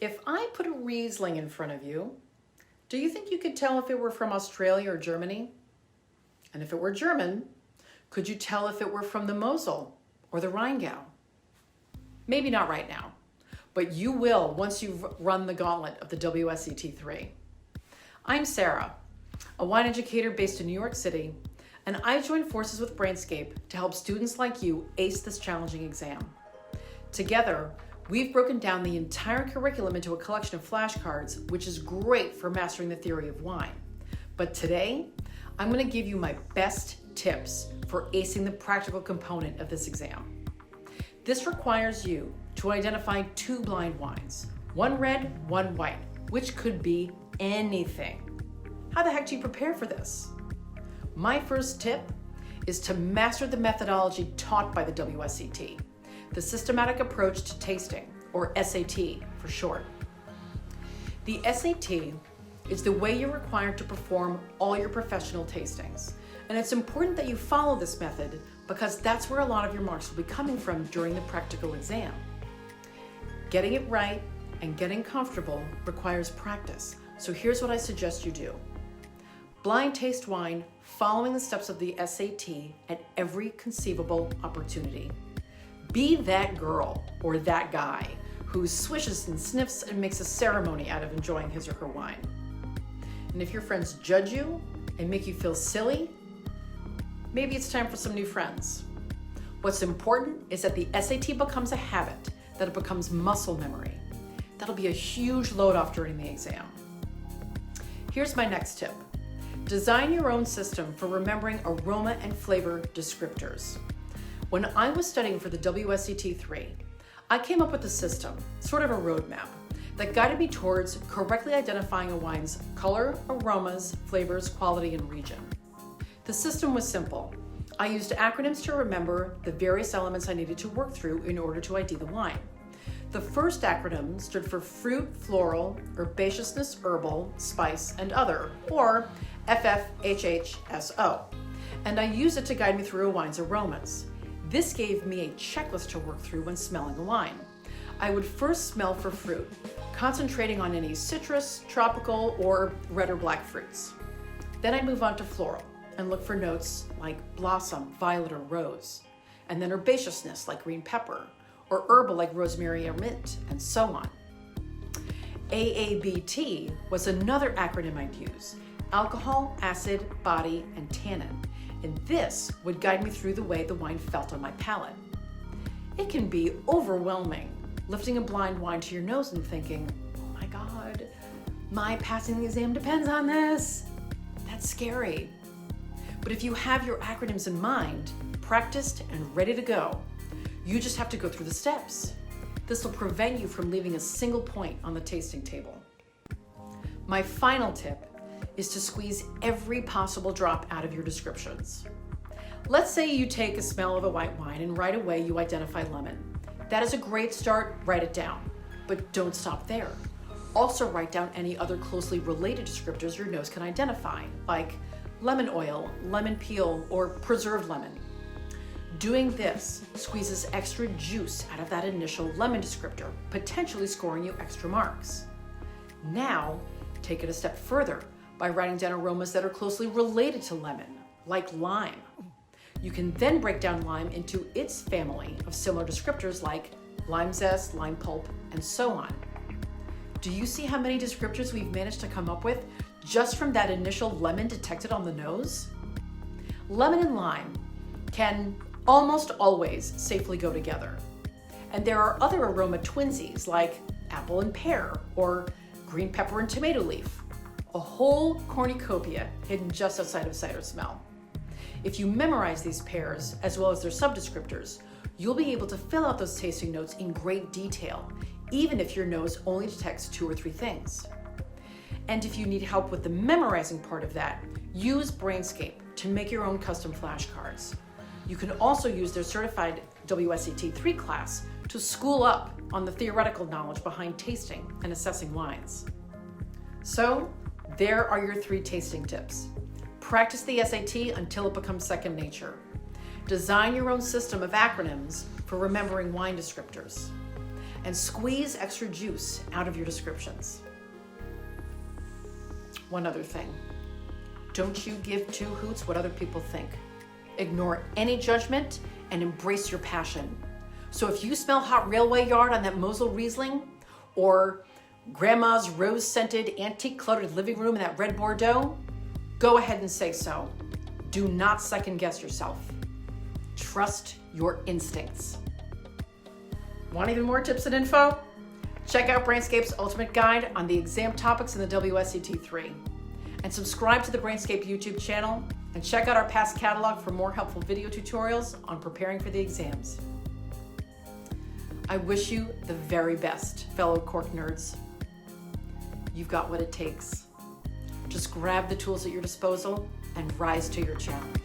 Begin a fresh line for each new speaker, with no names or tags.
If I put a Riesling in front of you, do you think you could tell if it were from Australia or Germany? And if it were German, could you tell if it were from the Mosel or the Rheingau? Maybe not right now, but you will once you've run the gauntlet of the WSET 3. I'm Sarah, a wine educator based in New York City, and I joined forces with Brainscape to help students like you ace this challenging exam. Together, we've broken down the entire curriculum into a collection of flashcards, which is great for mastering the theory of wine. But today, I'm going to give you my best tips for acing the practical component of this exam. This requires you to identify 2 blind wines, 1 red, 1 white, which could be anything. How the heck do you prepare for this? My first tip is to master the methodology taught by the WSET, the Systematic Approach to Tasting, or SAT for short. The SAT is the way you're required to perform all your professional tastings. And it's important that you follow this method because that's where a lot of your marks will be coming from during the practical exam. Getting it right and getting comfortable requires practice. So here's what I suggest you do. Blind taste wine following the steps of the SAT at every conceivable opportunity. Be that girl or that guy who swishes and sniffs and makes a ceremony out of enjoying his or her wine. And if your friends judge you and make you feel silly, maybe it's time for some new friends. What's important is that the SAT becomes a habit, that it becomes muscle memory. That'll be a huge load off during the exam. Here's my next tip. Design your own system for remembering aroma and flavor descriptors. When I was studying for the WSET 3, I came up with a system, sort of a roadmap, that guided me towards correctly identifying a wine's color, aromas, flavors, quality, and region. The system was simple. I used acronyms to remember the various elements I needed to work through in order to ID the wine. The first acronym stood for fruit, floral, herbaceousness, herbal, spice, and other, or FFHHSO, and I used it to guide me through a wine's aromas. This gave me a checklist to work through when smelling a wine. I would first smell for fruit, concentrating on any citrus, tropical, or red or black fruits. Then I'd move on to floral and look for notes like blossom, violet, or rose, and then herbaceousness like green pepper, or herbal like rosemary or mint, and so on. AABT was another acronym I'd use: alcohol, acid, body, and tannin. And this would guide me through the way the wine felt on my palate. It can be overwhelming, lifting a blind wine to your nose and thinking, oh my God, my passing the exam depends on this. That's scary. But if you have your acronyms in mind, practiced and ready to go, you just have to go through the steps. This will prevent you from leaving a single point on the tasting table. My final tip is to squeeze every possible drop out of your descriptions. Let's say you take a smell of a white wine and right away you identify lemon. That is a great start, write it down. But don't stop there. Also write down any other closely related descriptors your nose can identify, like lemon oil, lemon peel, or preserved lemon. Doing this squeezes extra juice out of that initial lemon descriptor, potentially scoring you extra marks. Now, take it a step further by writing down aromas that are closely related to lemon, like lime. You can then break down lime into its family of similar descriptors like lime zest, lime pulp, and so on. Do you see how many descriptors we've managed to come up with just from that initial lemon detected on the nose? Lemon and lime can almost always safely go together. And there are other aroma twinsies like apple and pear, or green pepper and tomato leaf. A whole cornucopia hidden just outside of sight or smell. If you memorize these pairs, as well as their subdescriptors, you'll be able to fill out those tasting notes in great detail, even if your nose only detects 2 or 3 things. And if you need help with the memorizing part of that, use Brainscape to make your own custom flashcards. You can also use their certified WSET 3 class to school up on the theoretical knowledge behind tasting and assessing wines. So, there are your 3 tasting tips. Practice the SAT until it becomes second nature. Design your own system of acronyms for remembering wine descriptors. and squeeze extra juice out of your descriptions. One other thing, don't you give two hoots what other people think. Ignore any judgment and embrace your passion. So if you smell hot railway yard on that Mosel Riesling, or grandma's rose-scented, antique-cluttered living room in that red Bordeaux, go ahead and say so. Do not second-guess yourself. Trust your instincts. Want even more tips and info? Check out Brainscape's Ultimate Guide on the exam topics in the WSET 3. And subscribe to the Brainscape YouTube channel, and check out our past catalog for more helpful video tutorials on preparing for the exams. I wish you the very best, fellow cork nerds. You've got what it takes. Just grab the tools at your disposal and rise to your challenge.